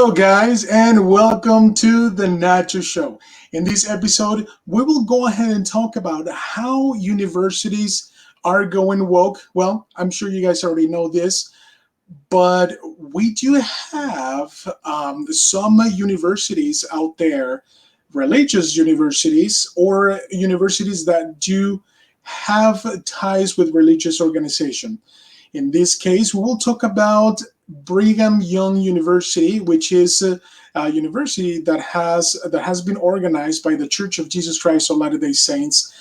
Hello, guys, and welcome to the Nacho Show. In this episode, we will go ahead and talk about how universities are going woke. Well, I'm sure you guys already know this, but we do have some universities out there, religious universities, or universities that do have ties with religious organization. In this case, we will talk about Brigham Young University, which is a university that has been organized by the Church of Jesus Christ of Latter-day Saints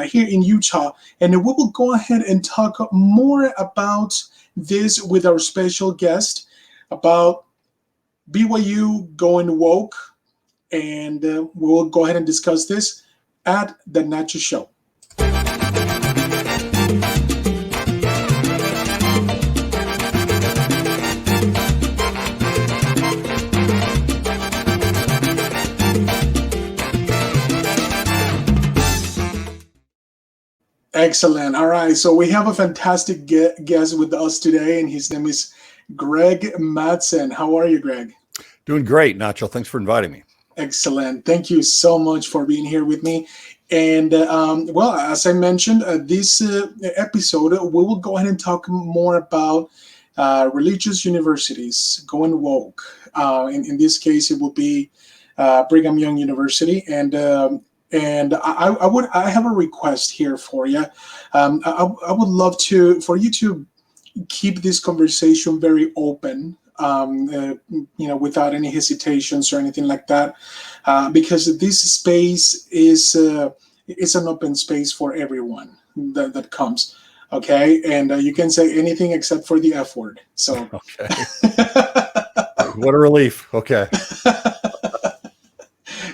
here in Utah. And we will go ahead and talk more about this with our special guest about BYU going woke, and we'll go ahead and discuss this at the Nacho Show. Excellent. All right. So we have a fantastic guest with us today, and his name is Greg Matsen. How are you, Greg? Doing great, Nacho. Thanks for inviting me. Excellent. Thank you so much for being here with me. And well, as I mentioned, this episode, we will go ahead and talk more about religious universities going woke. In this case, it will be Brigham Young University, and I have a request here for you. I would love for you to keep this conversation very open, without any hesitations or anything like that, because this space is an open space for everyone that comes. Okay, and you can say anything except for the F word. So, okay. What a relief. Okay.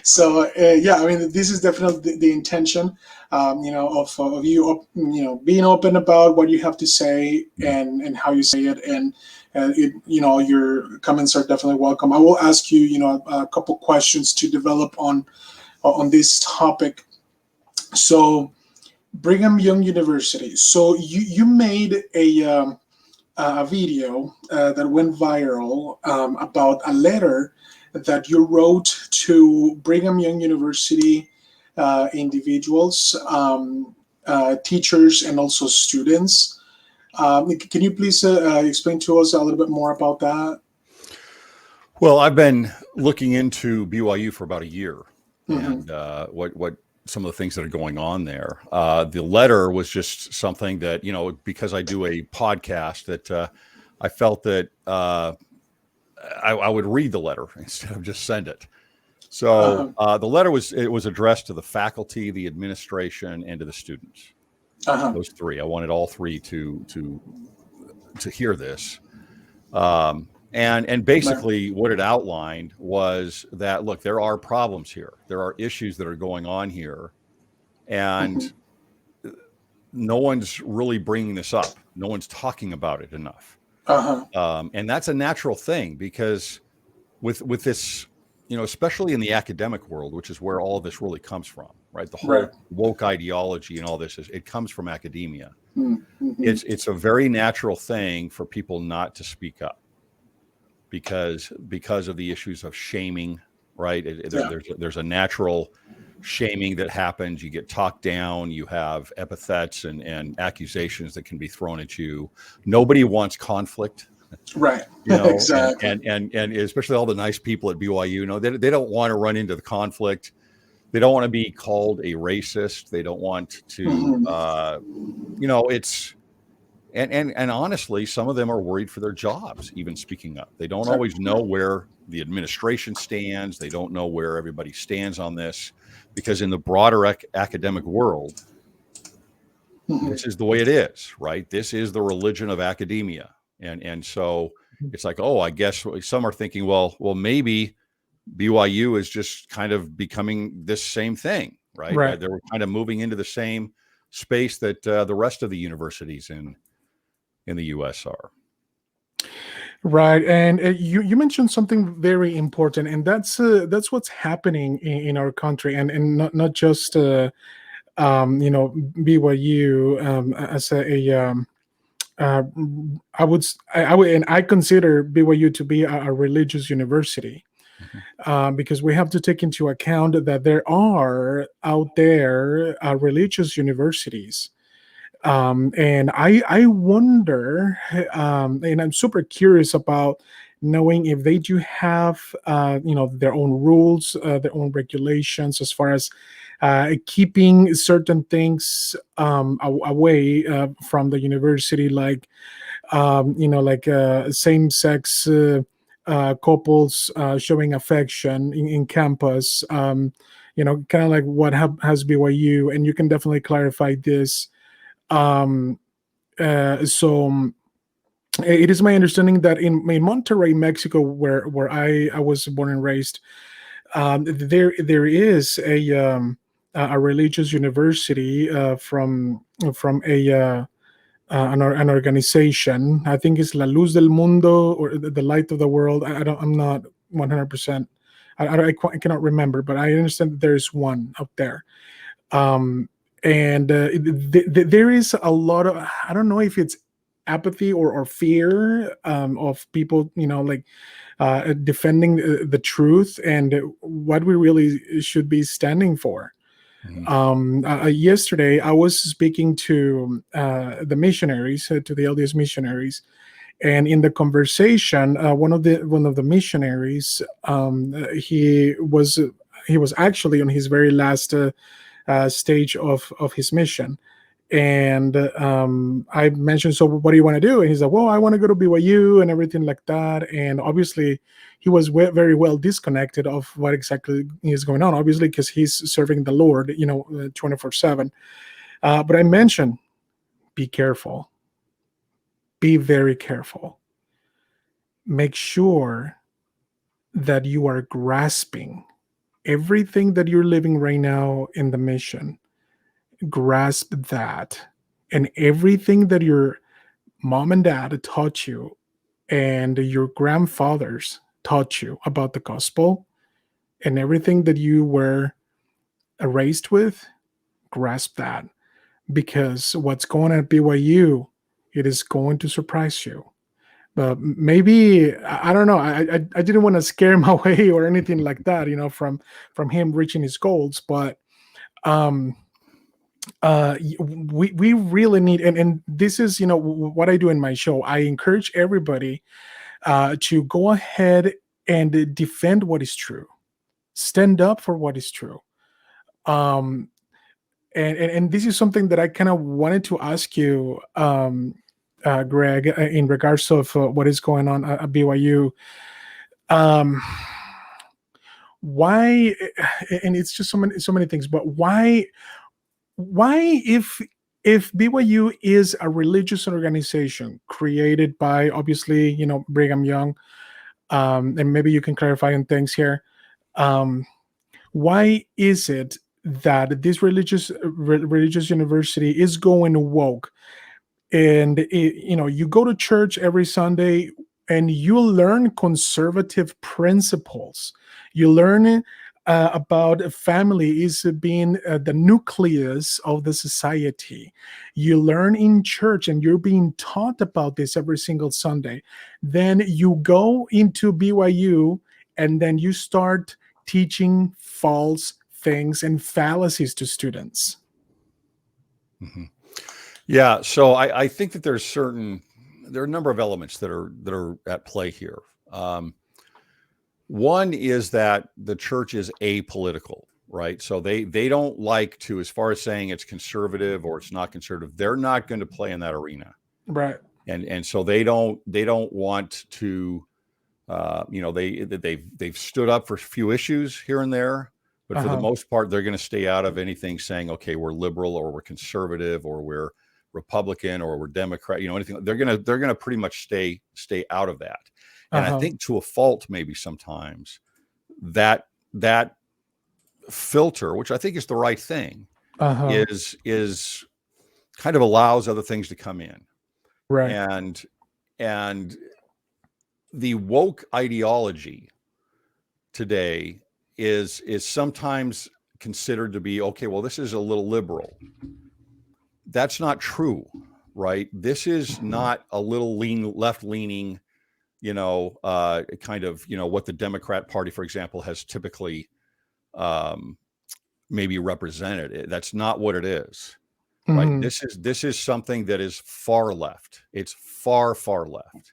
So yeah, I mean, this is definitely the intention, of you, being open about what you have to say and how you say it, and your comments are definitely welcome. I will ask you, a couple questions to develop on this topic. So, Brigham Young University. So you made a video that went viral about a letter that you wrote to Brigham Young University individuals, teachers, and also students. Can you please explain to us a little bit more about that? Well, I've been looking into BYU for about a year, and what some of the things that are going on there. The letter was just something that, because I do a podcast, that I felt that I would read the letter instead of just send it. So the letter was addressed to the faculty, the administration, and to the students. Those three. I wanted all three to hear this. And basically what it outlined was that, look, there are problems here. There are issues that are going on here, and no one's really bringing this up. No one's talking about it enough. And that's a natural thing, because with this, especially in the academic world, which is where all of this really comes from, right? The whole woke ideology and all this it comes from academia. It's a very natural thing for people not to speak up because of the issues of shaming, right? There's a natural shaming that happens. You get talked down, you have epithets and accusations that can be thrown at you. Nobody wants conflict, right? Exactly. And especially all the nice people at BYU, they don't want to run into the conflict. They don't want to be called a racist. They don't want to it's and honestly, some of them are worried for their jobs even speaking up. They don't always know where the administration stands. They don't know where everybody stands on this, because in the broader academic world, this is the way it is, right? This is the religion of academia. And so it's like, oh, I guess some are thinking, well, maybe BYU is just kind of becoming this same thing, right? They were kind of moving into the same space that the rest of the universities in the U.S. are. Right, and you mentioned something very important, and that's what's happening in our country, and not just BYU as uh, I would, and I consider BYU to be a religious university, Mhm. because we have to take into account that there are out there religious universities. And I wonder, and I'm super curious about knowing if they do have, their own rules, their own regulations as far as keeping certain things away from the university, like like same-sex couples showing affection in campus. Kind of like what has BYU, and you can definitely clarify this. um, so it is my understanding that in Monterrey, Mexico, where I was born and raised, there is a religious university from an organization. I think it's La Luz del Mundo, or the Light of the World. I'm not 100%. I cannot remember, but I understand that there is one out there. um, and there is a lot of, I don't know if it's apathy or fear of people, like defending the truth and what we really should be standing for. Mhm. Yesterday I was speaking to the missionaries, to the LDS missionaries, and in the conversation, one of the missionaries, he was actually on his very last stage of his mission. And I mentioned, so what do you want to do? And he's like, well, I want to go to BYU and everything like that. And obviously, he was very well disconnected of what exactly is going on, obviously, because he's serving the Lord, 24/7. But I mentioned, be careful, be very careful. Make sure that you are grasping everything that you're living right now in the mission. Grasp that, and everything that your mom and dad taught you and your grandfathers taught you about the gospel, and everything that you were raised with, grasp that, because what's going on at BYU, it is going to surprise you. But maybe I don't know. I didn't want to scare him away or anything like that, from him reaching his goals. But um, we really need, and this is what I do in my show. I encourage everybody to go ahead and defend what is true, stand up for what is true. um and this is something that I kind of wanted to ask you, Greg, in regards of what is going on at BYU. um why, and it's just so many things, but why, if BYU is a religious organization created by, obviously, Brigham Young, and maybe you can clarify on things here. Um, why is it that this religious university is going woke, and you go to church every Sunday and you learn conservative principles, you learn about family is being the nucleus of the society, you learn in church and you're being taught about this every single Sunday. Then you go into BYU and then you start teaching false things and fallacies to students. Mhm. Yeah, so I think that there are a number of elements that are at play here. One is that the church is apolitical, right? So they don't like to, as far as saying it's conservative or it's not conservative, they're not going to play in that arena, Right. and so they don't want to, they've stood up for a few issues here and there, but for the Uh-huh. most part, they're going to stay out of anything saying, okay, we're liberal or we're conservative or we're Republican or we're Democrat, anything. They're gonna pretty much stay out of that. And I Uh-huh. think to a fault, maybe sometimes that filter, which I think is the right thing, Uh-huh. is kind of allows other things to come in. Right. And the woke ideology today is sometimes considered to be, okay, well, this is a little liberal. That's not true. right? This is not a little left leaning, kind of, what the Democrat Party, for example, has typically maybe represented. That's not what it is, right? This is something that is far left. It's far, far left,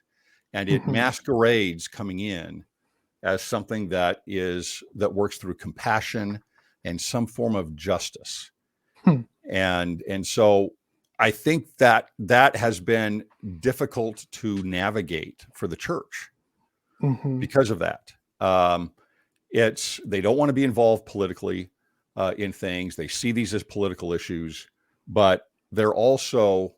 and it masquerades coming in as something that works through compassion and some form of justice. And so I think that has been difficult to navigate for the church because of that. They don't want to be involved politically in things. They see these as political issues, but they're also,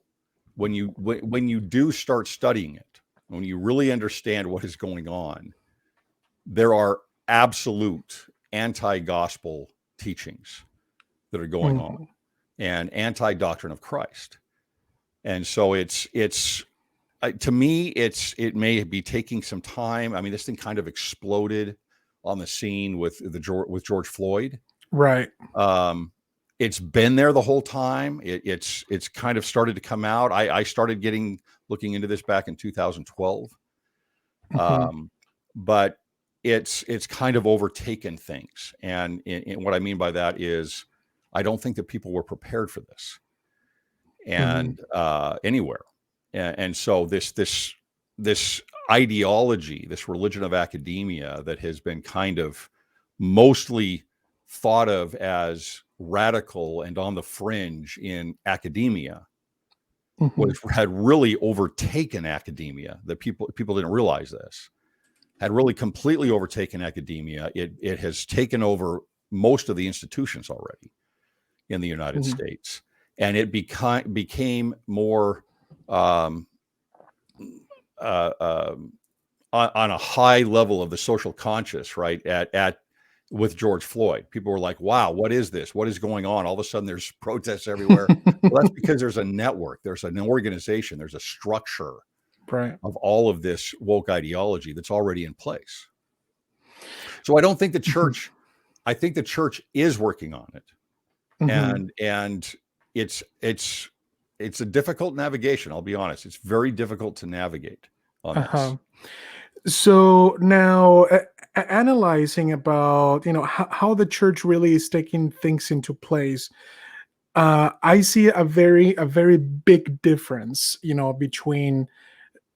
when you do start studying it, when you really understand what is going on, there are absolute anti-gospel teachings that are going on, and anti-doctrine of Christ. And so it's to me, it may be taking some time. I mean, this thing kind of exploded on the scene with George Floyd. Right. It's been there the whole time. It's kind of started to come out. I started looking into this back in 2012. But it's kind of overtaken things. And what I mean by that is, I don't think that people were prepared for this, and anywhere. And so this ideology, this religion of academia that has been kind of mostly thought of as radical and on the fringe in academia, had really overtaken academia. That people didn't realize this, had really completely overtaken academia. It has taken over most of the institutions already in the United States, and it became more on a high level of the social conscious, right? With George Floyd, people were like, "Wow, what is this? What is going on?" All of a sudden, there's protests everywhere. Well, that's because there's a network, there's an organization, there's a structure, right, of all of this woke ideology that's already in place. So I don't think the church. I think the church is working on it. And it's a difficult navigation. I'll be honest. It's very difficult to navigate on this. So now analyzing about, how the church really is taking things into place, I see a very big difference, between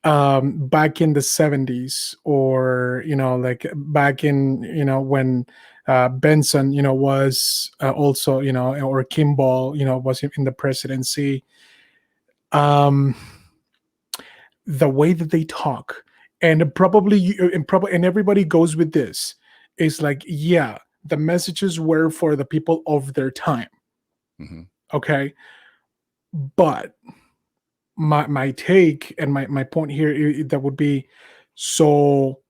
back in the 70s, or like back in when Benson was also or Kimball was in the presidency, the way that they talk, and everybody goes with this, is like, yeah, the messages were for the people of their time. Okay, but my take and my point here, that would be, so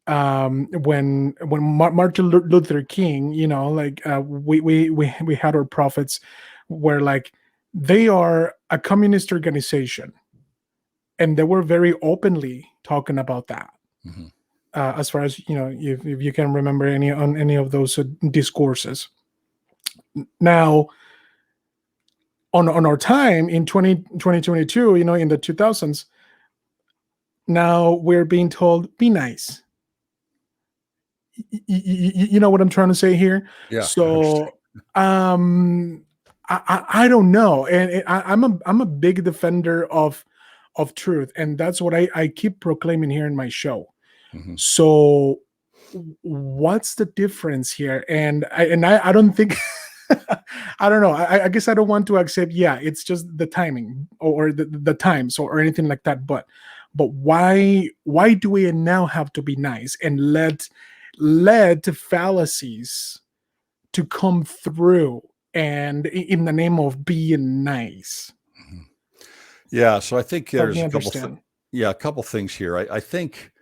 when Martin Luther King, like we had our prophets, where like they are a communist organization, and they were very openly talking about that. As far as if you can remember any of those discourses. Now, on our time in 2022, in the 2000s, now we're being told, be nice. You know what I'm trying to say here? Yeah. So I don't know, and I'm a big defender of truth, and that's what I keep proclaiming here in my show. So what's the difference here? And I don't think I don't know. I guess I don't want to accept, yeah, it's just the timing or the times or anything like that. But why do we now have to be nice and let fallacies to come through, and in the name of being nice? Yeah. So I think there's a couple things here. I think,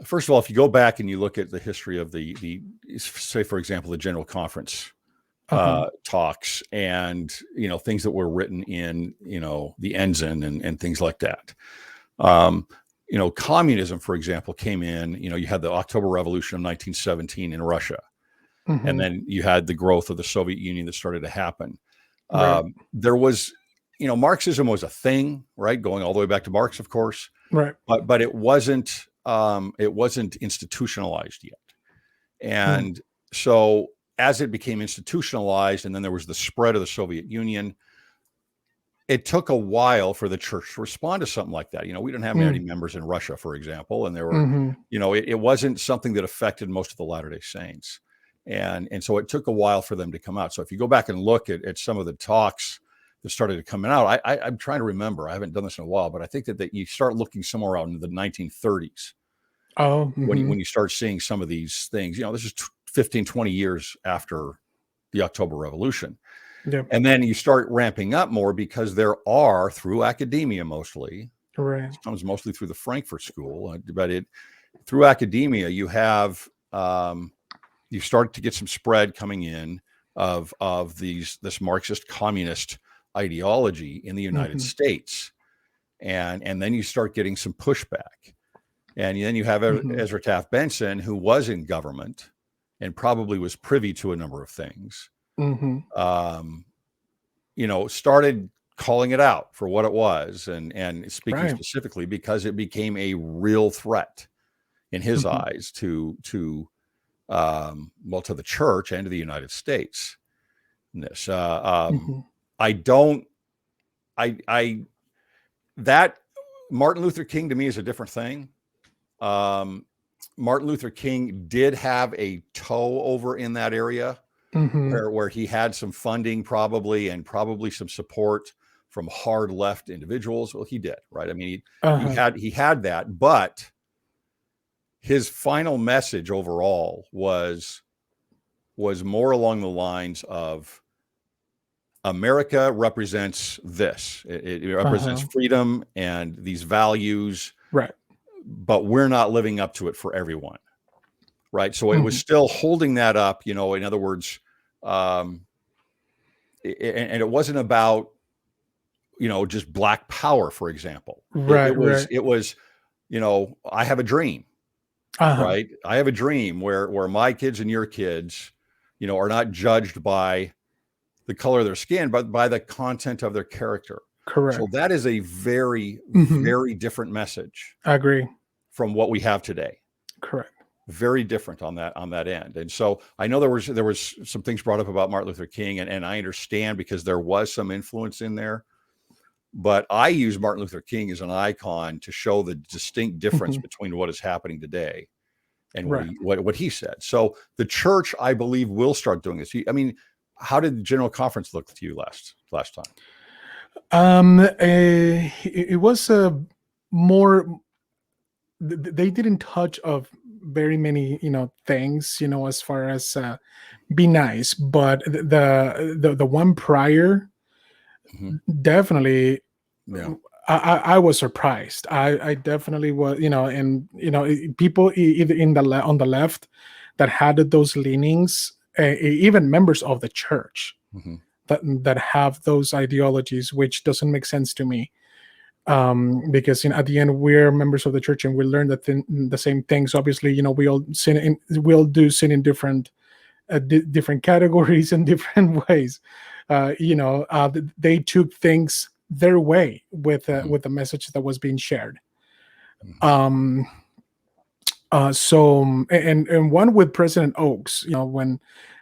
first of all, if you go back and you look at the history of the say, for example, the General Conference talks, and things that were written in the Ensign and things like that. Communism, for example, came in. You had the October Revolution of 1917 in Russia, and then you had the growth of the Soviet Union that started to happen. Right. There was Marxism was a thing, right? Going all the way back to Marx, of course, Right. but it wasn't institutionalized yet. And so as it became institutionalized, and then there was the spread of the Soviet Union, it took a while for the church to respond to something like that. We didn't have many members in Russia, for example, and there were, it wasn't something that affected most of the Latter-day Saints. And so it took a while for them to come out. So if you go back and look at some of the talks that started to come out, I'm trying to remember, I haven't done this in a while, but I think that you start looking somewhere around in the 1930s. When you start seeing some of these things, this is 15, 20 years after the October Revolution. Yep. And then you start ramping up more because there are, through academia mostly, right. It comes mostly through the Frankfurt School, but through academia, you have, you start to get some spread coming in of this Marxist communist ideology in the United States. And then you start getting some pushback. And then you have Ezra Taft Benson, who was in government and probably was privy to a number of things. Started calling it out for what it was and speaking specifically because it became a real threat in his eyes to the church and to the United States. That Martin Luther King to me is a different thing. Martin Luther King did have a toe over in that area. Where he had some funding probably some support from hard left individuals. Well, he did, right? I mean, he had that, but his final message overall was more along the lines of America represents this. It represents freedom and these values, right? But we're not living up to it for everyone. Right. So it was still holding that up, in other words, and it wasn't about, just Black power, for example. Right. It was, I have a dream, right? I have a dream where my kids and your kids, are not judged by the color of their skin, but by the content of their character. Correct. So that is a very, very different message. I agree. From what we have today. Correct. Very different on that end. And so I know there was some things brought up about Martin Luther King, and I understand because there was some influence in there, but I use Martin Luther King as an icon to show the distinct difference between what is happening today and what he said. So the church, I believe, will start doing this. I mean, how did the General Conference look to you last time? It was more, they didn't touch of very many things as far as be nice, but the one prior definitely I was surprised. I definitely was, and people either on the left that had those leanings, even members of the church that have those ideologies, which doesn't make sense to me. Because at the end we're members of the church and we learn the same things. Obviously, we all do sin in different categories and different ways. They took things their way with the message that was being shared. So and one with President Oaks,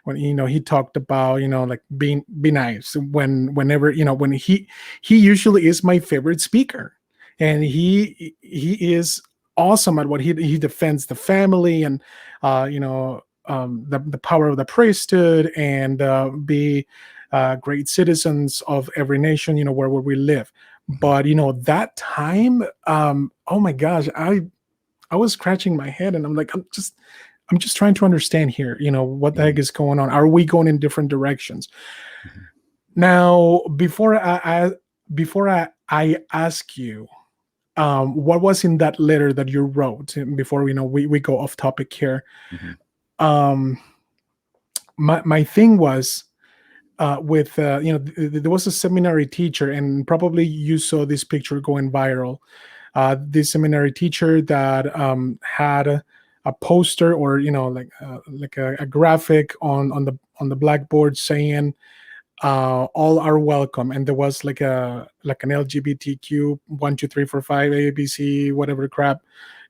when he talked about like be nice whenever when he usually is my favorite speaker, and he is awesome at what he defends the family and the power of the priesthood and be great citizens of every nation where we live. But that time, oh my gosh, I was scratching my head and I'm like, I'm just trying to understand here, what the heck is going on? Are we going in different directions? Now, before I ask you, what was in that letter that you wrote before we go off topic here? My thing was with there was a seminary teacher, and probably you saw this picture going viral. This seminary teacher that had a poster or like a graphic on the blackboard saying all are welcome, and there was like an LGBTQ 1 2 3 4 5 ABC whatever crap,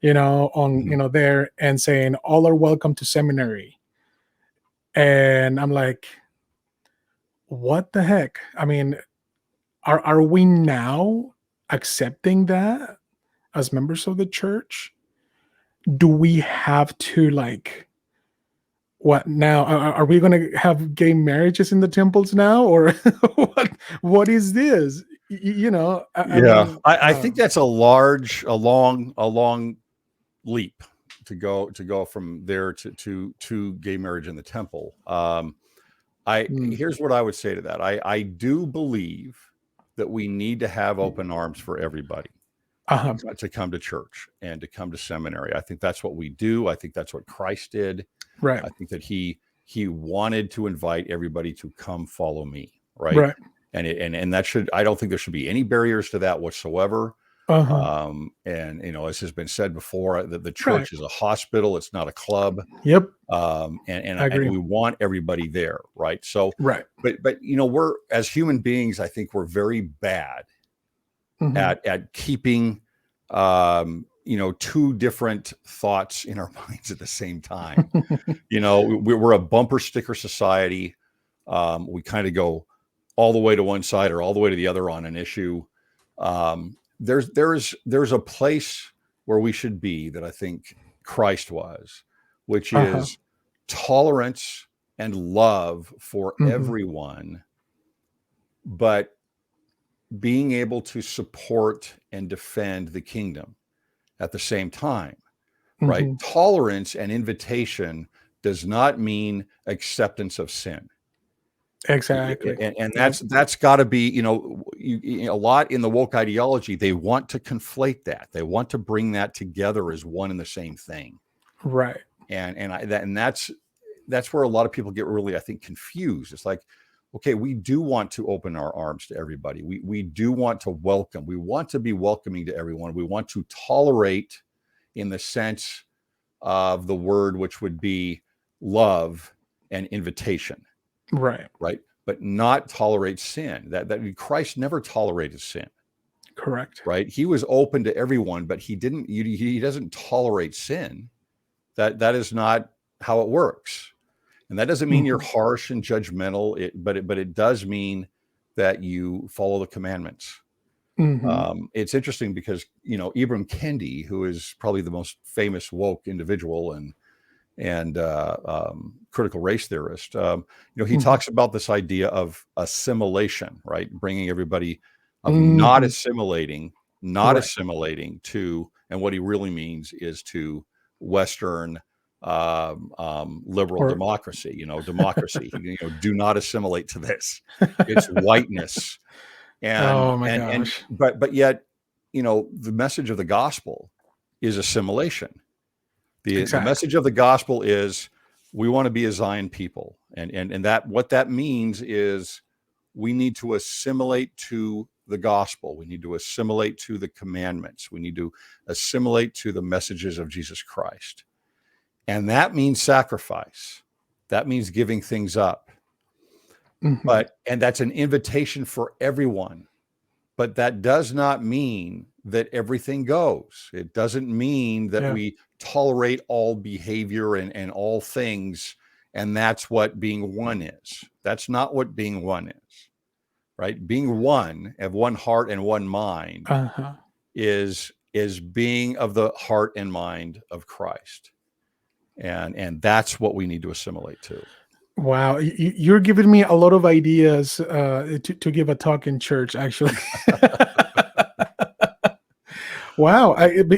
on Mhm. there, and saying all are welcome to seminary. And I'm like, what the heck? I mean, are we now accepting that as members of the church? Do we have to, like, what now? Are we going to have gay marriages in the temples now, or what is this? I Yeah, mean, I think that's a long leap to go from there to gay marriage in the temple. mm, Here's what I would say to that. I do believe that we need to have open arms for everybody uh-huh, to come to church and to come to seminary. I think that's what we do. I think that's what Christ did. right, I think that he wanted to invite everybody to come follow me, right? right, And that should, I don't think there should be any barriers to that whatsoever. uh-huh, And as has been said before, that the right, church is a hospital, it's not a club. yep, I And agree, we want everybody there, right? So, right, but we're, as human beings, I think we're very bad hmm, at keeping two different thoughts in our minds at the same time. We're a bumper sticker society. We kind of go all the way to one side or all the way to the other on an issue. There's a place where we should be that I think Christ was, which uh-huh, is tolerance and love for hmm, everyone, but being able to support and defend the kingdom at the same time, right? hmm, Tolerance and invitation does not mean acceptance of sin. exactly, And yep, that's got to be, a lot in the woke ideology. They want to conflate that. They want to bring that together as one and the same thing. right, And that's where a lot of people get really, I think, confused. It's like, okay, we do want to open our arms to everybody. We do want to welcome. We want to be welcoming to everyone. We want to tolerate in the sense of the word, which would be love and invitation, right, right? But not tolerate sin. That Christ never tolerated sin, correct, right? He was open to everyone, but he doesn't tolerate sin. That is not how it works. And that doesn't mean you're hmm, harsh and judgmental, but it does mean that you follow the commandments. hmm, It's interesting because Ibram Kendi, who is probably the most famous woke individual and critical race theorist, he hmm, talks about this idea of assimilation, right? Bringing everybody of hmm, not right, assimilating to, and what he really means is to Western liberal or democracy. Democracy. Do not assimilate to this. It's whiteness, oh my and gosh, but yet, the message of the gospel is assimilation. The exactly, message of the gospel is we want to be a Zion people, and that what that means is we need to assimilate to the gospel. We need to assimilate to the commandments. We need to assimilate to the messages of Jesus Christ. And that means sacrifice. That means giving things up. hmm, And that's an invitation for everyone. But that does not mean that everything goes. It doesn't mean that yeah, we tolerate all behavior and all things. And that's what being one is. That's not what being one is, right? Being one, of one heart and one mind, uh-huh. is being of the heart and mind of Christ. And that's what we need to assimilate to. Wow, you're giving me a lot of ideas to give a talk in church, actually. Wow,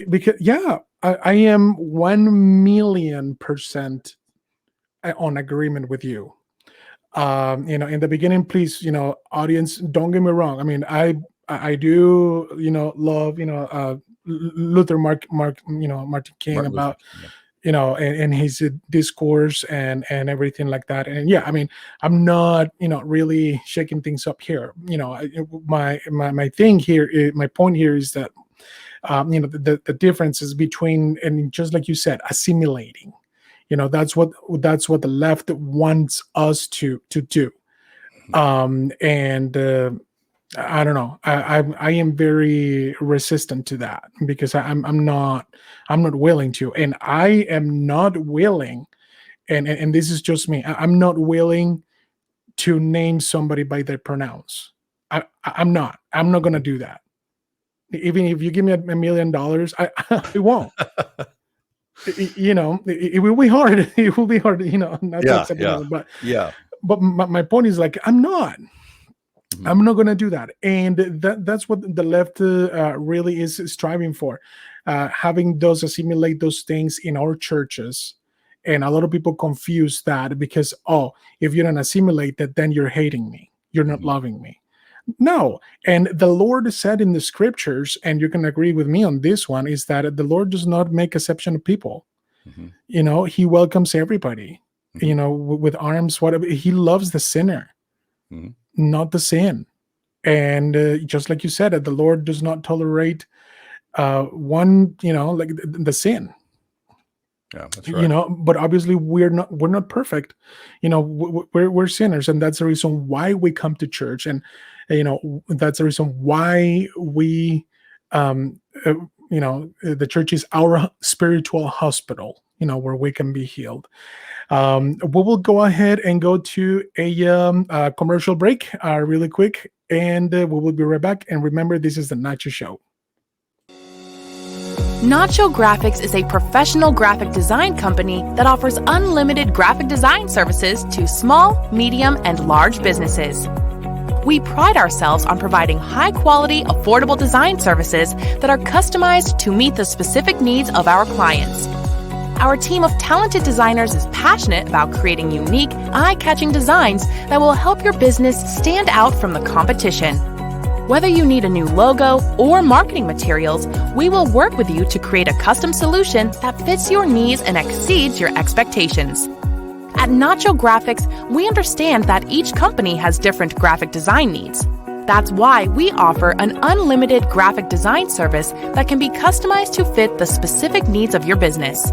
because yeah, I am 1,000,000% on agreement with you. In the beginning, please, audience, don't get me wrong. I mean, I do, love, Luther Martin King, Martin Luther about, King. Yeah. and his discourse and everything like that. And yeah, I mean, I'm not, really shaking things up here. My thing here, my point here is that, the differences between, and just like you said, assimilating. That's what the left wants us to do. And I don't know. I am very resistant to that because I'm not willing to, and I am not willing, and this is just me. I'm not willing to name somebody by their pronouns. I'm not. I'm not gonna do that. Even if you give me $1 million, I won't. It will be hard. It will be hard. Not to accept it. But my point is, like, I'm not going to do that. And that's what the left really is striving for, having those assimilate those things in our churches. And a lot of people confuse that because, if you don't assimilate that, then you're hating me. You're not loving me. No. And the Lord said in the scriptures, and you can agree with me on this one, is that the Lord does not make exception of people. He welcomes everybody, with arms, whatever. He loves the sinner, not the sin. And just like you said, the Lord does not tolerate one, like the sin. Yeah, that's right. But obviously we're not perfect. We're sinners, and that's the reason why we come to church, and that's the reason why we the church is our spiritual hospital, where we can be healed. We will go ahead and go to a commercial break really quick, and we will be right back. And remember, this is the Nacho Show. Nacho Graphics is a professional graphic design company that offers unlimited graphic design services to small, medium, and large businesses. We pride ourselves on providing high-quality, affordable design services that are customized to meet the specific needs of our clients. Our team of talented designers is passionate about creating unique, eye-catching designs that will help your business stand out from the competition. Whether you need a new logo or marketing materials, we will work with you to create a custom solution that fits your needs and exceeds your expectations. At Nacho Graphics, we understand that each company has different graphic design needs. That's why we offer an unlimited graphic design service that can be customized to fit the specific needs of your business.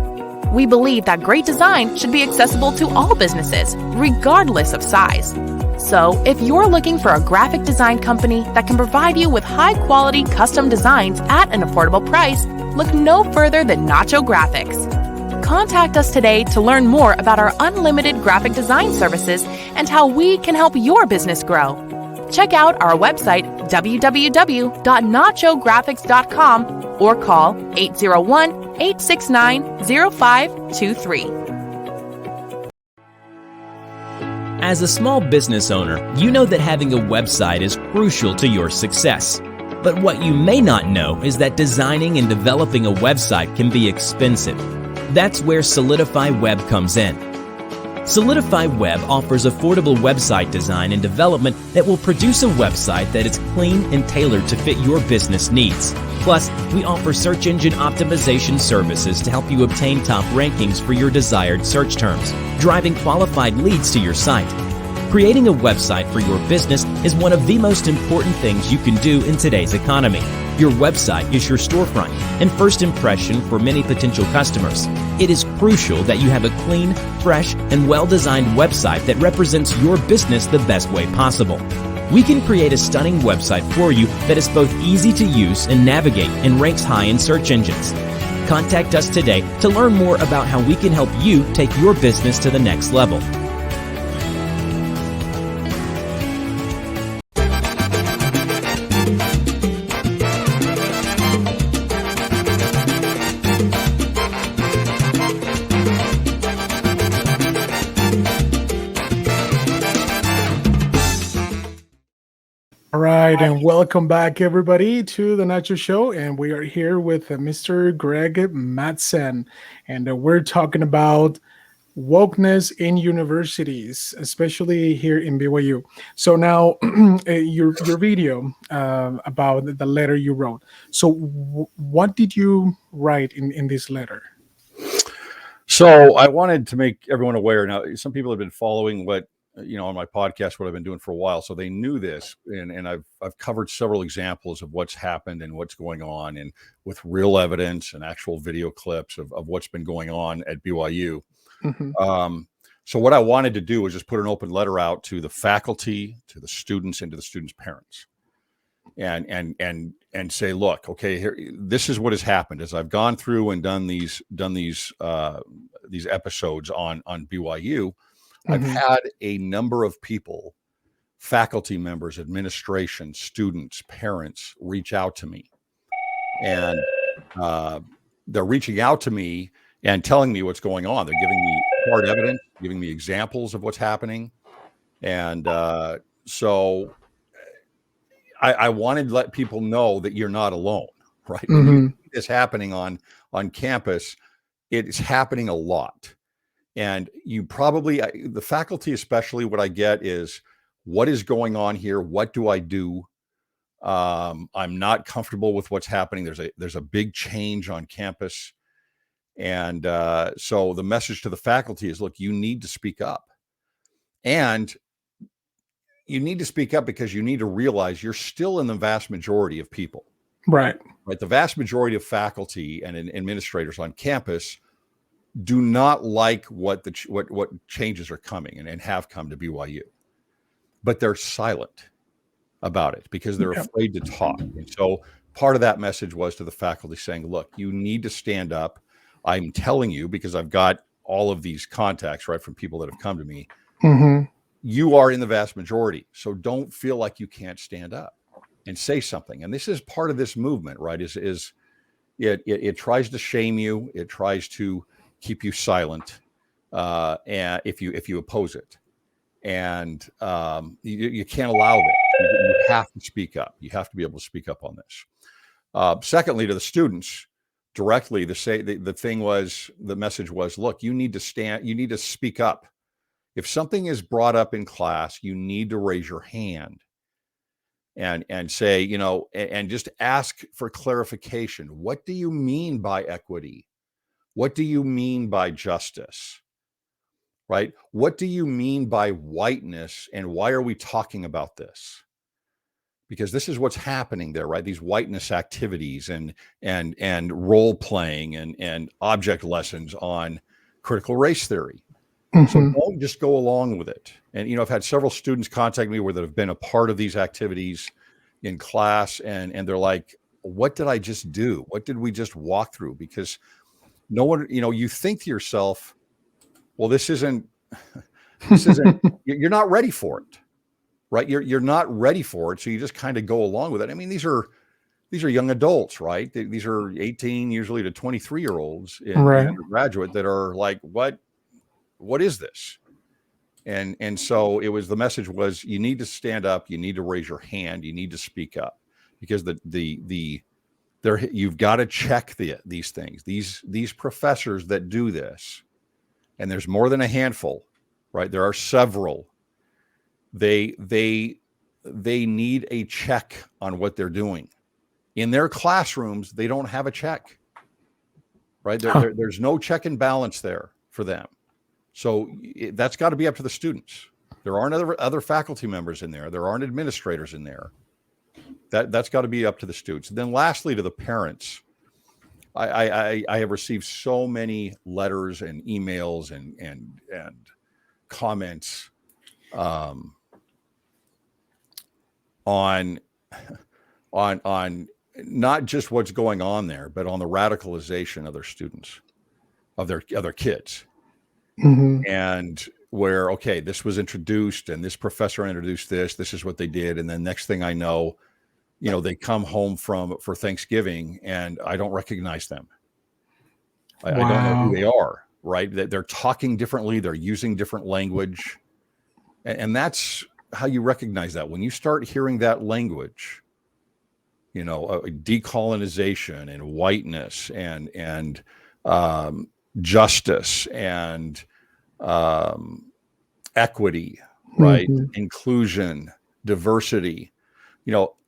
We believe that great design should be accessible to all businesses, regardless of size. So, if you're looking for a graphic design company that can provide you with high-quality custom designs at an affordable price, look no further than Nacho Graphics. Contact us today to learn more about our unlimited graphic design services and how we can help your business grow. Check out our website, www.nachographics.com, or call 801-869-0523. As a small business owner, you know that having a website is crucial to your success. But what you may not know is that designing and developing a website can be expensive. That's where Solidify Web comes in. Solidify Web offers affordable website design and development that will produce a website that is clean and tailored to fit your business needs. Plus, we offer search engine optimization services to help you obtain top rankings for your desired search terms, driving qualified leads to your site. Creating a website for your business is one of the most important things you can do in today's economy. Your website is your storefront and first impression for many potential customers. It is crucial that you have a clean, fresh, and well-designed website that represents your business the best way possible. We can create a stunning website for you that is both easy to use and navigate and ranks high in search engines. Contact us today to learn more about how we can help you take your business to the next level. All right, and welcome back, everybody, to the Nacho Show. And we are here with Mr. Greg Matsen, and we're talking about wokeness in universities, especially here in BYU. So now, your video about the letter you wrote. So, what did you write in this letter? So I wanted to make everyone aware. Now, some people have been following what, on my podcast, what I've been doing for a while. So they knew this, and I've covered several examples of what's happened and what's going on, and with real evidence and actual video clips of what's been going on at BYU. Mm-hmm. So what I wanted to do was just put an open letter out to the faculty, to the students, and to the students' parents, and say, look, okay, here, this is what has happened as I've gone through and done these episodes on BYU. I've had a number of people, faculty members, administration, students, parents, reach out to me, and they're reaching out to me and telling me what's going on. They're giving me hard evidence, giving me examples of what's happening. And so I wanted to let people know that you're not alone, right? When you see this happening on campus, it's happening a lot. And you probably, the faculty especially, what I get is, what is going on here? What do I do? I'm not comfortable with what's happening. There's a big change on campus. And so the message to the faculty is, look, you need to speak up. And you need to speak up because you need to realize you're still in the vast majority of people. Right. The vast majority of faculty and administrators on campus do not like what changes are coming and have come to BYU. But they're silent about it because they're afraid to talk. And so part of that message was to the faculty saying, look, you need to stand up. I'm telling you, because I've got all of these contacts, right, from people that have come to me. You are in the vast majority. So don't feel like you can't stand up and say something. And this is part of this movement, right? It tries to shame you. It tries to keep you silent and if you oppose it. And you can't allow that. You have to speak up. You have to be able to speak up on this. Secondly, to the students directly, the message was, look, you need to speak up. If something is brought up in class, you need to raise your hand and say, and just ask for clarification. What do you mean by equity? What do you mean by justice? Right? What do you mean by whiteness, and why are we talking about this? Because this is what's happening there, right? These whiteness activities and role playing and object lessons on critical race theory. So don't just go along with it. And I've had several students contact me that have been a part of these activities in class, and they're like, what did I just do? What did we just walk through? Because no one, you think to yourself, well, this isn't, you're not ready for it, right? You're not ready for it. So you just kind of go along with it. I mean, these are young adults, right? These are 18 usually to 23-year-olds in undergraduate that are like, what is this? And so the message was, you need to stand up, you need to raise your hand, you need to speak up, because you've got to check these things. These professors that do this, and there's more than a handful, right? There are several. They need a check on what they're doing. In their classrooms, they don't have a check, right? There's no check and balance there for them. So that's got to be up to the students. There aren't other faculty members in there. There aren't administrators in there. That's got to be up to the students. And then lastly, to the parents, I have received so many letters and emails and comments on not just what's going on there, but on the radicalization of their students, of their kids. And where, okay, this was introduced and this professor introduced this is what they did. And then next thing I know, they come home for Thanksgiving and I don't recognize them. I don't know who they are, right? They're talking differently. They're using different language. And that's how you recognize that. When you start hearing that language, decolonization and whiteness and justice and equity, right? Inclusion, diversity,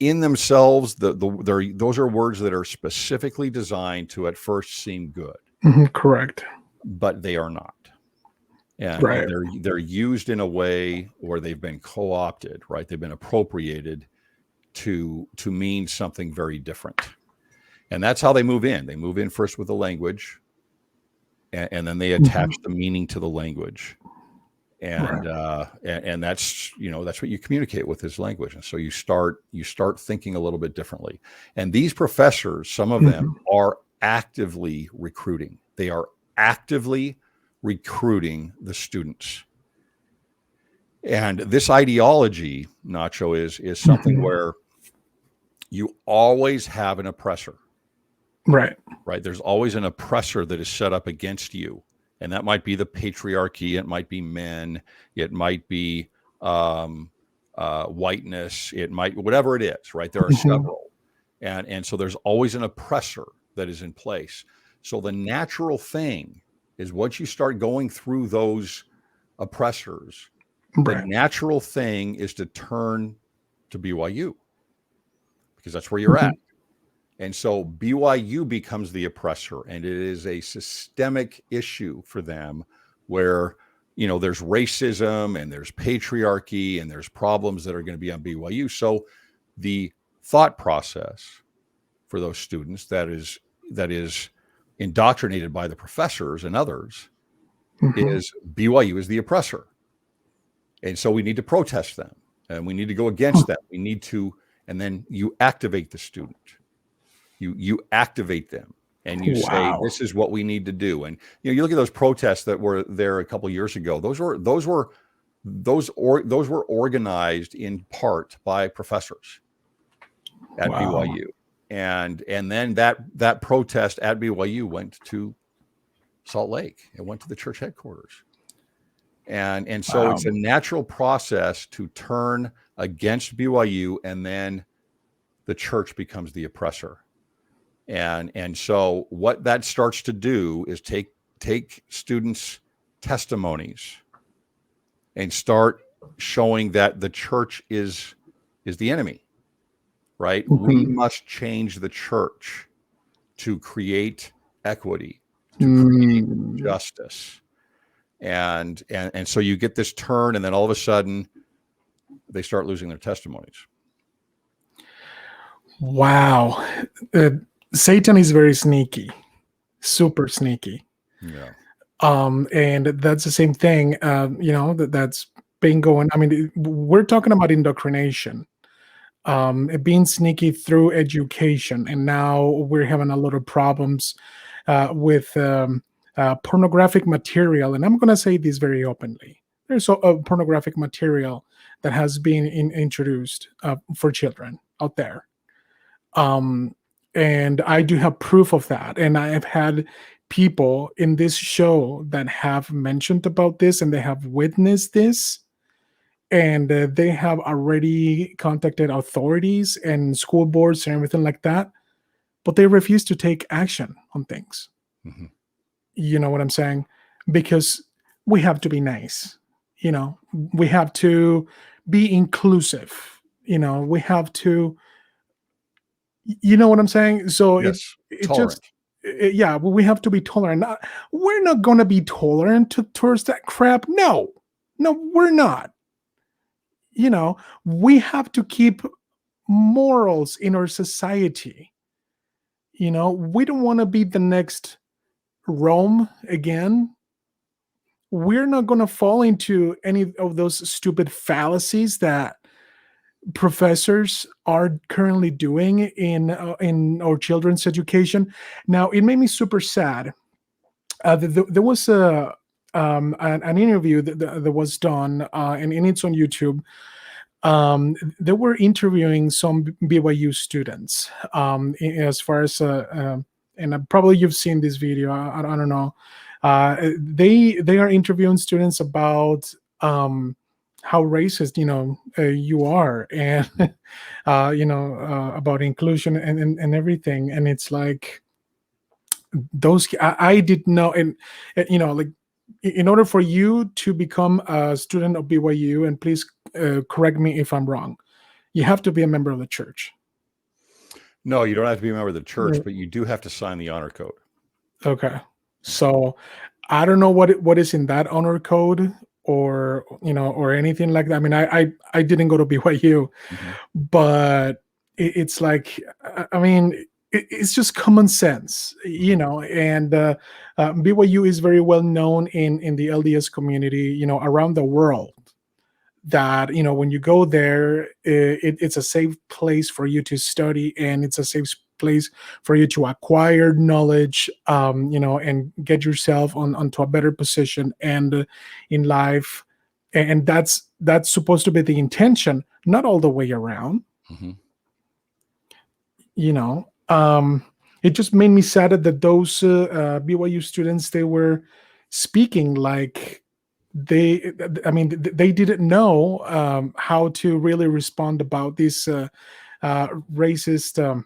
in themselves, those are words that are specifically designed to at first seem good. Correct. But they are not. And they're used in a way where they've been co-opted, right? They've been appropriated to mean something very different. And that's how they move in. They move in first with the language, and then they attach the meaning to the language. and that's that's what you communicate with his language. And so you start thinking a little bit differently. And these professors, some of them are actively recruiting. They are actively recruiting the students. And this ideology, Nacho, is something where you always have an oppressor. Right. There's always an oppressor that is set up against you. And that might be the patriarchy. It might be men. It might be whiteness. It might, whatever it is, right? There are several. And so there's always an oppressor that is in place. So the natural thing is once you start going through those oppressors, the natural thing is to turn to BYU because that's where you're at. And so BYU becomes the oppressor, and it is a systemic issue for them where, there's racism and there's patriarchy and there's problems that are going to be on BYU. So the thought process for those students that is indoctrinated by the professors and others is BYU is the oppressor. And so we need to protest them and we need to go against them. We need to, and then you activate the student. You activate them and you say, this is what we need to do. And you look at those protests that were there a couple of years ago. Those were organized in part by professors at BYU. And then that protest at BYU went to Salt Lake. It went to the church headquarters. And so it's a natural process to turn against BYU, and then the church becomes the oppressor. And so what that starts to do is take students' testimonies and start showing that the church is the enemy, right? We must change the church to create equity, to create justice. And so you get this turn, and then all of a sudden they start losing their testimonies. Wow. Satan is very sneaky, super sneaky. Yeah. And that's the same thing, that's been going. I mean, we're talking about indoctrination, being sneaky through education. And now we're having a lot of problems with pornographic material. And I'm going to say this very openly. There's a pornographic material that has been introduced for children out there. And I do have proof of that. And I have had people in this show that have mentioned about this, and they have witnessed this. And they have already contacted authorities and school boards and everything like that. But they refuse to take action on things. You know what I'm saying? Because we have to be nice. We have to be inclusive. We have to, you know what I'm saying? So yes, it just, we have to be tolerant. We're not going to be tolerant towards that crap. No, we're not. We have to keep morals in our society. We don't want to be the next Rome again. We're not going to fall into any of those stupid fallacies that professors are currently doing in our children's education. Now, it made me super sad. There was an interview that was done, and it's on YouTube. They were interviewing some BYU students, as far as and probably you've seen this video. I don't know. They are interviewing students about how racist you are, and about inclusion and everything. And it's like those I did know, and like, in order for you to become a student of BYU, and please correct me if I'm wrong, you have to be a member of the church. No, you don't have to be a member of the church, but you do have to sign the honor code. Okay. So I don't know what is in that honor code, or or anything like that. I mean, I didn't go to BYU, but it's like, I mean, it's just common sense, and BYU is very well known in the LDS community, around the world, that when you go there, it's a safe place for you to study, and it's a safe place for you to acquire knowledge, and get yourself onto a better position and in life. And that's supposed to be the intention, not all the way around. Mm-hmm. It just made me sad that those BYU students, they were speaking like they didn't know how to really respond about these racist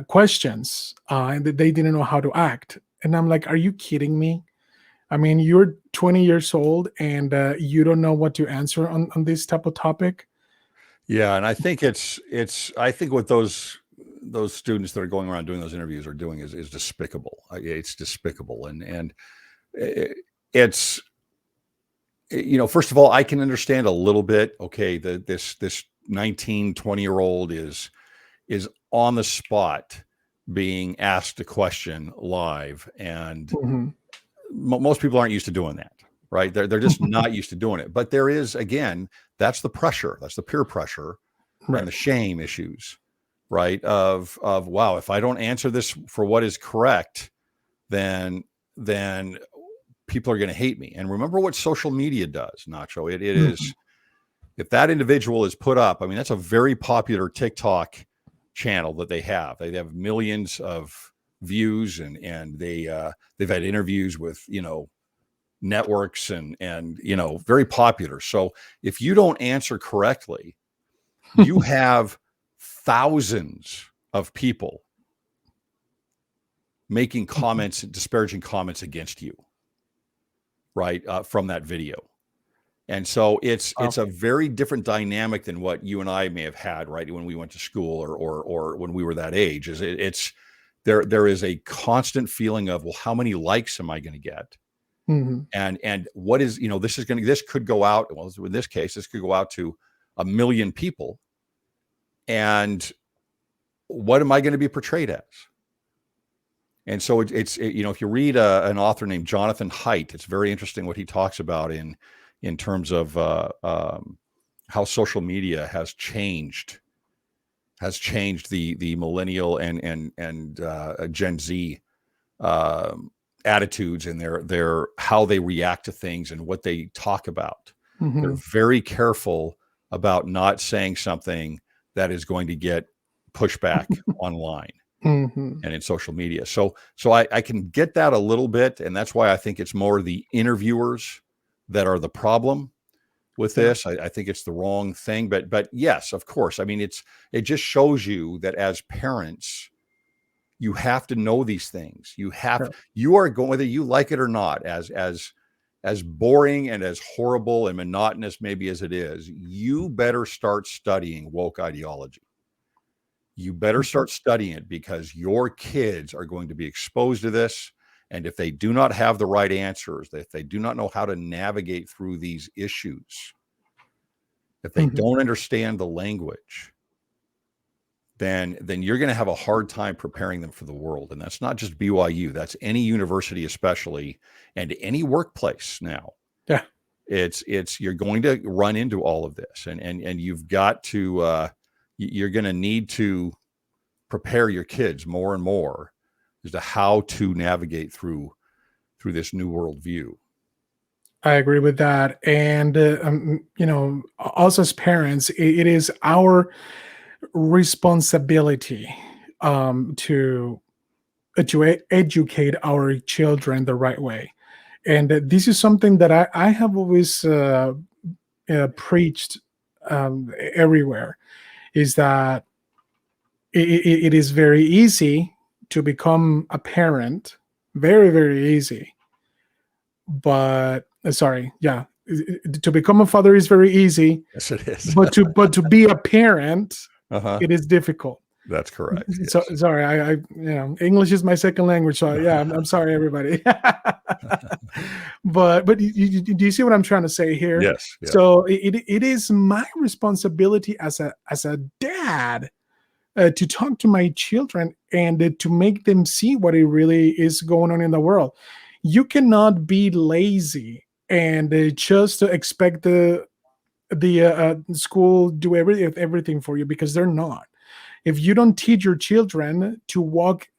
questions, and that they didn't know how to act. And I'm like, are you kidding me? I mean, you're 20 years old and you don't know what to answer on this type of topic. Yeah, and I think I think what those students that are going around doing those interviews are doing is despicable. It's despicable, and it's first of all, I can understand a little bit. Okay, this 19, 20-year-old is on the spot being asked a question live, and Mm-hmm. most people aren't used to doing that. Right. They're just not used to doing it. But there is, again, that's the pressure. That's the peer pressure, Right. and the shame issues, right? Of wow, if I don't answer this for what is correct, then people are going to hate me. And remember what social media does, Nacho. It is, if that individual is put up, I mean, that's a very popular TikTok channel that they have. They have millions of views, and they've had interviews with, networks and very popular. So if you don't answer correctly, you have thousands of people making comments, disparaging comments against you, right, from that video. And so it's a very different dynamic than what you and I may have had, right, when we went to school or when we were that age. There is a constant feeling of, well, how many likes am I going to get? Mm-hmm. And what is, this could go out. Well, in this case, this could go out to 1 million people. And what am I going to be portrayed as? And so if you read an author named Jonathan Haidt, it's very interesting what he talks about in terms of how social media has changed the millennial and Gen Z attitudes, and their how they react to things and what they talk about. Mm-hmm. They're very careful about not saying something that is going to get pushback online. Mm-hmm. And in social media. So I can get that a little bit. And that's why I think it's more the interviewers that are the problem with this. I think it's the wrong thing, but yes, of course. I mean, it just shows you that as parents, you have to know these things. You are going, whether you like it or not, as boring and as horrible and monotonous maybe as it is, you better start studying woke ideology. You better start studying it, because your kids are going to be exposed to this. And if they do not have the right answers, if they do not know how to navigate through these issues, if they don't understand the language, then you're going to have a hard time preparing them for the world. And that's not just BYU. That's any university, especially, and any workplace now. Yeah. It's you're going to run into all of this, and you've got to, you're going to need to prepare your kids more and more as to how to navigate through this new worldview. I agree with that. And, us as parents, it is our responsibility to educate our children the right way. And this is something that I have always preached everywhere, is that it is very easy to become a parent, very, very easy. But to become a father is very easy. Yes, it is. but to be a parent, it is difficult. That's correct. So yes. Sorry, I English is my second language, so yeah, I'm sorry, everybody. but do you see what I'm trying to say here? Yes. Yeah. So it is my responsibility as a dad to talk to my children and to make them see what it really is going on in the world. You cannot be lazy and just to expect the school do everything for you, because they're not. If you don't teach your children to walk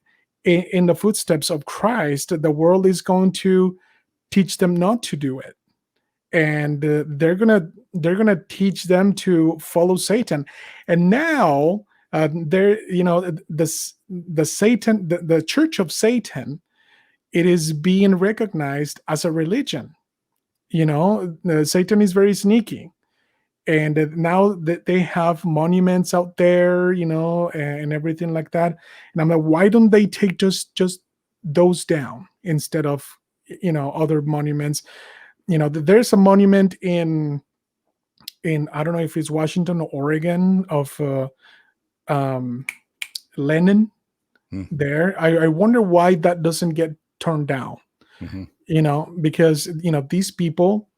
in the footsteps of Christ, the world is going to teach them not to do it, and they're gonna teach them to follow Satan. And now they're the Satan, the Church of Satan, it is being recognized as a religion. Satan is very sneaky, and now that they have monuments out there, and everything like that. And I'm like, why don't they take just those down instead of other monuments? There's a monument in I don't know if it's Washington or Oregon of Lenin. There, I wonder why that doesn't get torn down. Because these people,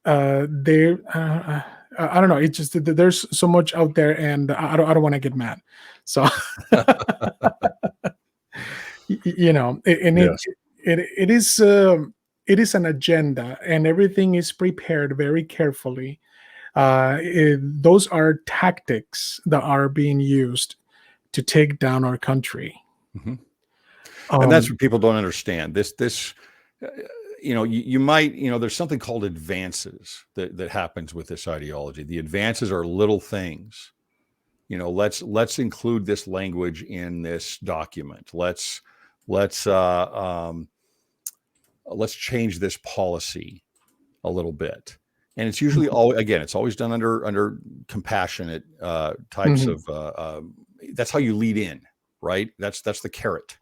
they I don't know. It's just that there's so much out there, and I don't want to get mad. So, and Yes. it is an agenda, and everything is prepared very carefully. Those are tactics that are being used to take down our country. And that's what people don't understand. You might, there's something called advances that happens with this ideology. The advances are little things. Let's include this language in this document. Let's change this policy a little bit. And it's usually it's always done under compassionate types of. That's how you lead in, right? That's the carrot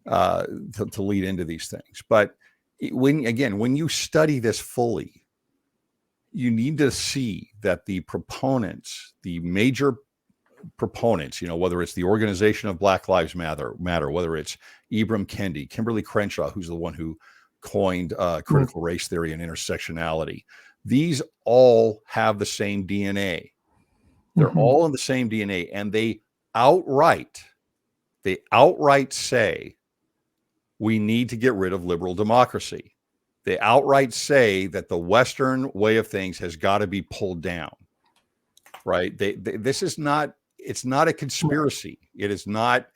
to lead into these things. But when you study this fully, you need to see that the major proponents, whether it's the organization of Black Lives Matter, whether it's Ibram Kendi, Kimberly Crenshaw, who's the one who coined critical race theory and intersectionality, these all have the same DNA. They're all in the same DNA, and they outright say we need to get rid of liberal democracy. They outright say that the Western way of things has got to be pulled down, right? This is not, it's not a conspiracy. It is not,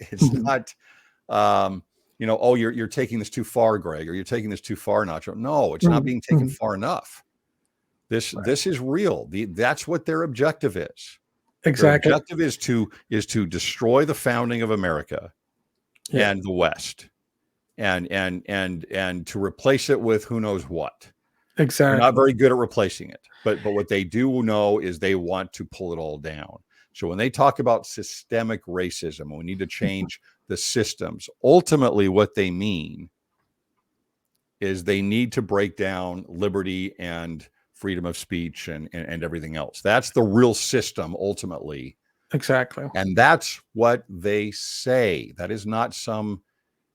you're taking this too far, Greg, or you're taking this too far, Nacho. No, it's not being taken far enough. This is real. That's what their objective is. Exactly. Their objective is to destroy the founding of America and the West, and to replace it with who knows what. Exactly. They're not very good at replacing it, but what they do know is they want to pull it all down. So when they talk about systemic racism, we need to change the systems. Ultimately, what they mean is they need to break down liberty and freedom of speech and everything else. That's the real system ultimately. Exactly. And that's what they say. That is not some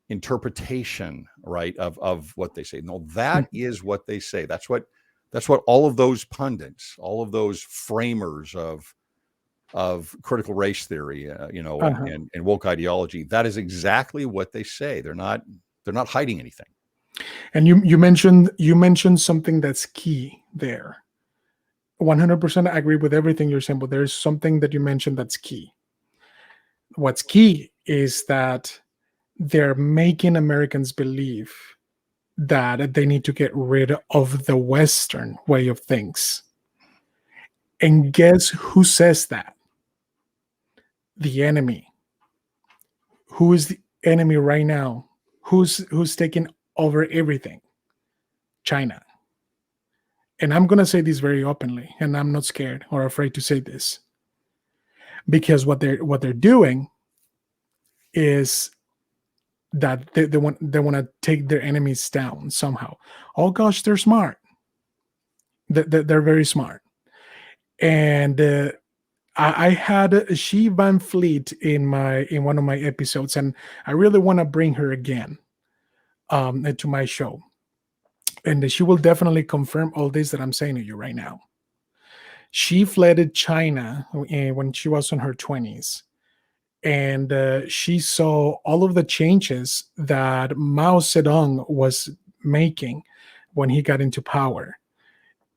interpretation, right, of what they say. No, that is what they say. That's what all of those pundits, all of those framers of critical race theory, and woke ideology, that is exactly what they say. They're not hiding anything. And you mentioned something that's key there. 100% I agree with everything you're saying, but there's something that you mentioned that's key. What's key is that they're making Americans believe that they need to get rid of the Western way of things. And guess who says that? The enemy. Who is the enemy right now? Who's taking over everything? China. And I'm going to say this very openly, and I'm not scared or afraid to say this, because what they're doing is that they want to take their enemies down somehow. Oh gosh, they're smart. They're very smart. And I had She Van Fleet in one of my episodes, and I really want to bring her again to my show. And she will definitely confirm all this that I'm saying to you right now. She fled China when she was in her 20s. and she saw all of the changes that Mao Zedong was making when he got into power.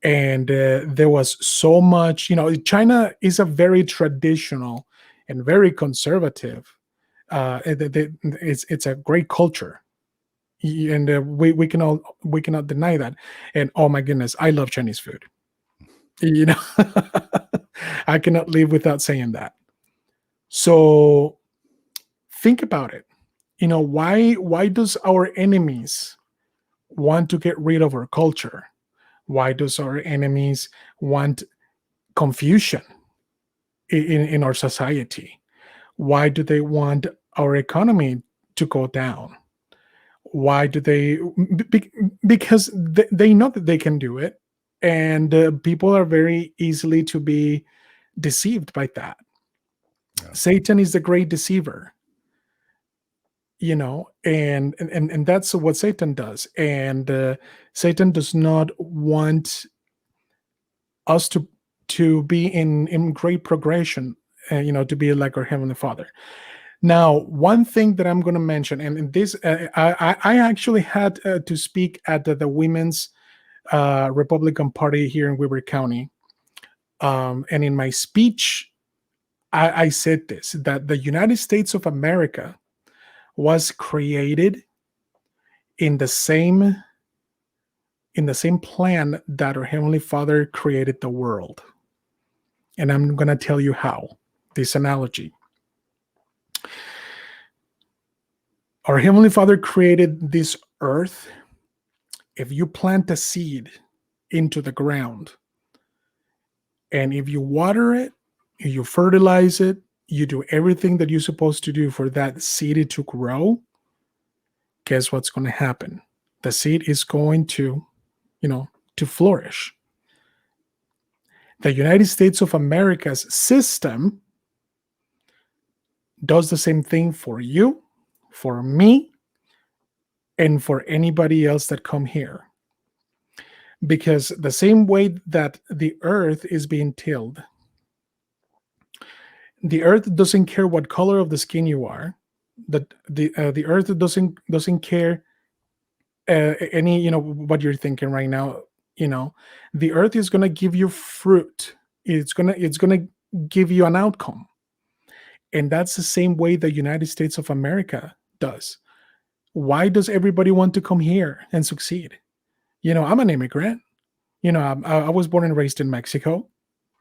And there was so much, China is a very traditional and very conservative. It's a great culture, and we cannot deny that. And oh my goodness, I love Chinese food. I cannot live without saying that. So think about it. Why does our enemies want to get rid of our culture? Why does our enemies want confusion in our society? Why do they want our economy to go down? Why do they? Because they know that they can do it, and people are very easily to be deceived by that. Yeah. Satan is the great deceiver, and that's what Satan does. And Satan does not want us to be in great progression, to be like our Heavenly Father. Now, one thing that I'm going to mention, and this, I actually had to speak at the Women's Republican Party here in Weber County. And in my speech, I said this, that the United States of America was created in the same plan that our Heavenly Father created the world. And I'm going to tell you how, this analogy. Our Heavenly Father created this earth. If you plant a seed into the ground, and if you water it, you fertilize it, you do everything that you're supposed to do for that seed to grow, guess what's going to happen? The seed is going to flourish. The United States of America's system does the same thing for you, for me, and for anybody else that come here. Because the same way that the earth is being tilled, the earth doesn't care what color of the skin you are. The earth doesn't care any what you're thinking right now. The earth is going to give you fruit. It's gonna give you an outcome. And that's the same way the United States of America does. Why does everybody want to come here and succeed? I'm an immigrant. I was born and raised in Mexico.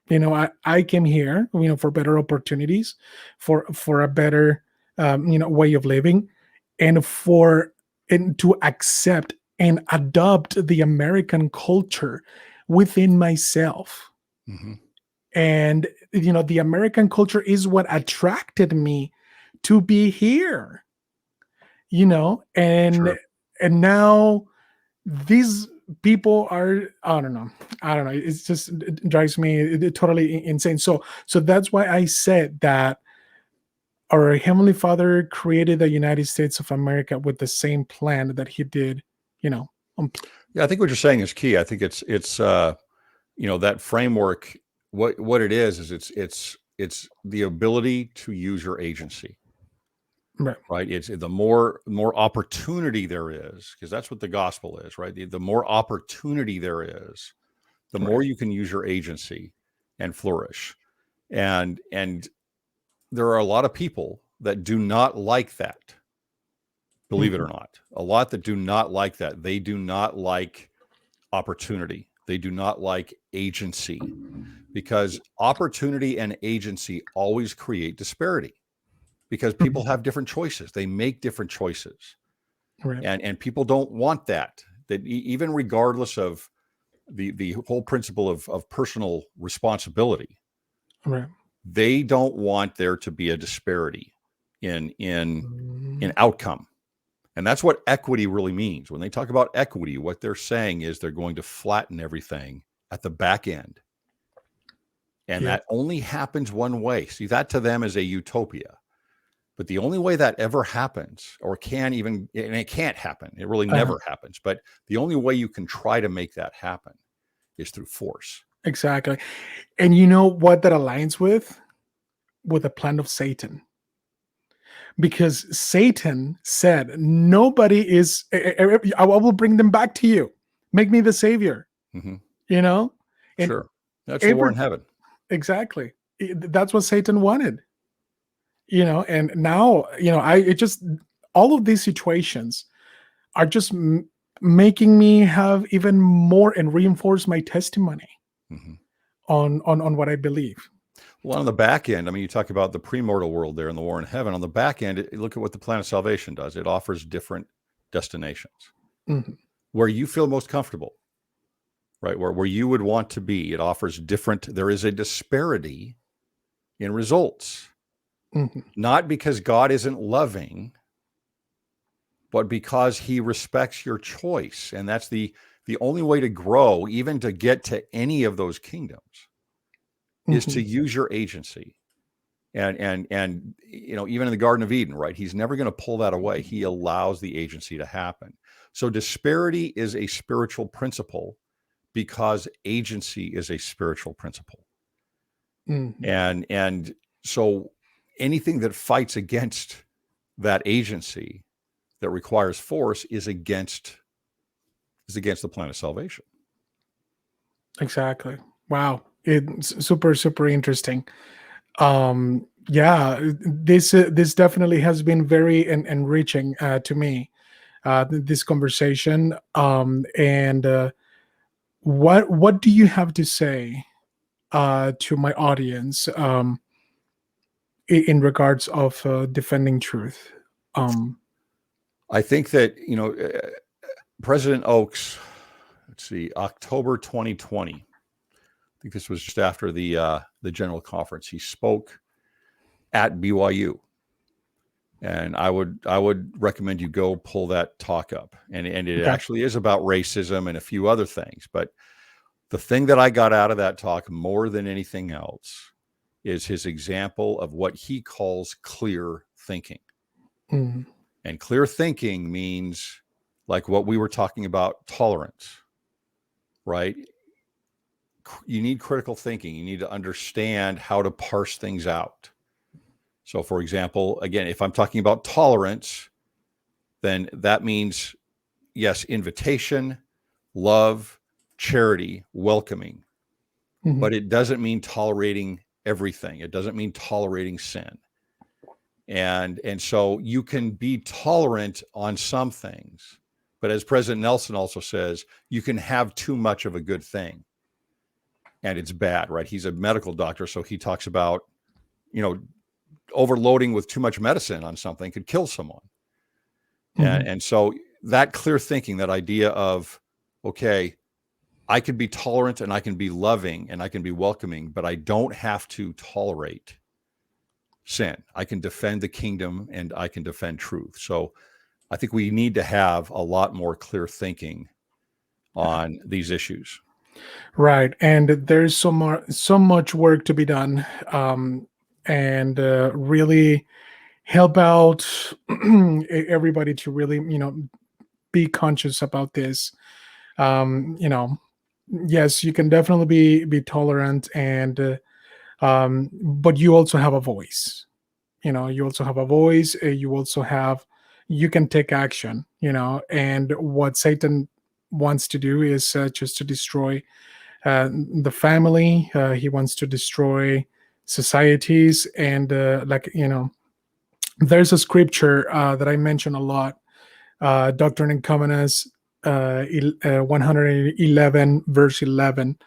I came here, for better opportunities, for a better, way of living, and to accept and adopt the American culture within myself. Mm-hmm. And, the American culture is what attracted me to be here, and True. And now these people are, I don't know. It drives me totally insane. So that's why I said that our Heavenly Father created the United States of America with the same plan that he did, Yeah, I think what you're saying is key. I think it's that framework. What it is it's the ability to use your agency. Right. It's the more opportunity there is, because that's what the gospel is, right? The more opportunity there is, the more you can use your agency and flourish. And there are a lot of people that do not like that. Believe it or not, a lot that do not like that. They do not like opportunity. They do not like agency, because opportunity and agency always create disparity. Because people have different choices. They make different choices. Right. And people don't want that even regardless of the whole principle of personal responsibility. Right. They don't want there to be a disparity in outcome. And that's what equity really means. When they talk about equity, what they're saying is they're going to flatten everything at the back end. And that only happens one way. See, that to them is a utopia. But the only way that ever happens, or can even, and it can't happen, it really never happens, but the only way you can try to make that happen is through force. Exactly. And you know what that aligns with? With the plan of Satan. because Satan said, nobody is, I will bring them back to you. Make me the savior, Mhm. you know? And Sure. That's the war in every, heaven. exactly. That's what Satan wanted, and now, all of these situations are just making me have even more and reinforce my testimony Mhm. on what I believe. Well, on the back end, I mean, you talk about the premortal world there in the war in heaven. On the back end, look at what the plan of salvation does. It offers different destinations Mhm. where you feel most comfortable, right? Where you would want to be. It offers different, there is a disparity in results, Mhm. not because God isn't loving, but because he respects your choice. And that's the only way to grow, even to get to any of those kingdoms, is to Mhm. use your agency. And even in the Garden of Eden, right? He's never going to pull that away. He allows the agency to happen. So disparity is a spiritual principle because agency is a spiritual principle. Mhm. And so anything that fights against that agency that requires force is against the plan of salvation. Exactly. Wow. It's super, super interesting. Yeah, this definitely has been very enriching to me, this conversation. And what do you have to say to my audience, in regards of defending truth? Um, I think that, President Oaks, let's see, October 2020. I think this was just after the general conference. He spoke at BYU, and I would recommend you go pull that talk up. And it okay. actually is about racism and a few other things. But the thing that I got out of that talk more than anything else is his example of what he calls clear thinking. Mhm. And clear thinking means, like what we were talking about, tolerance, right? You need critical thinking. You need to understand how to parse things out. So, for example, again, if I'm talking about tolerance, then that means, yes, invitation, love, charity, welcoming. Mhm. But it doesn't mean tolerating everything. It doesn't mean tolerating sin. And so you can be tolerant on some things. But as President Nelson also says, you can have too much of a good thing and it's bad, right? He's a medical doctor. So he talks about, overloading with too much medicine on something could kill someone. Mhm. And so that clear thinking, that idea of, okay, I can be tolerant and I can be loving and I can be welcoming, but I don't have to tolerate sin. I can defend the kingdom and I can defend truth. So I think we need to have a lot more clear thinking on these issues. Right, and there's so much work to be done, and really help out everybody to really, be conscious about this. Yes, you can definitely be tolerant, and but you also have a voice. You also have a voice. You can take action. And what Satan wants to do is just to destroy the family. He wants to destroy societies, and there's a scripture that I mention a lot, Doctrine and Covenants, 111 verse 11.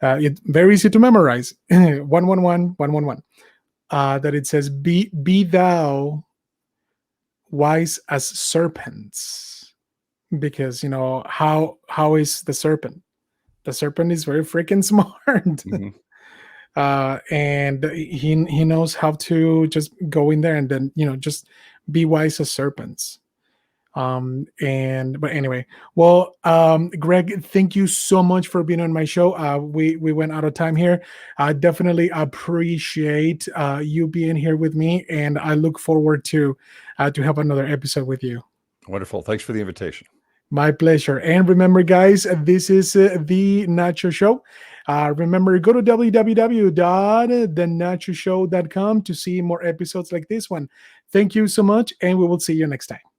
It's very easy to memorize. 111 111. That it says, be thou wise as serpents. Because how is the serpent? The serpent is very freaking smart. Mm-hmm. And he knows how to just go in there and then just be wise as serpents. But anyway, well, Greg, thank you so much for being on my show. We went out of time here. I definitely appreciate you being here with me, and I look forward to have another episode with you. Wonderful. Thanks for the invitation. My pleasure. And remember, guys, this is the Nacho Show. Remember, go to www.thenaturalshow.com to see more episodes like this one. Thank you so much, and we will see you next time.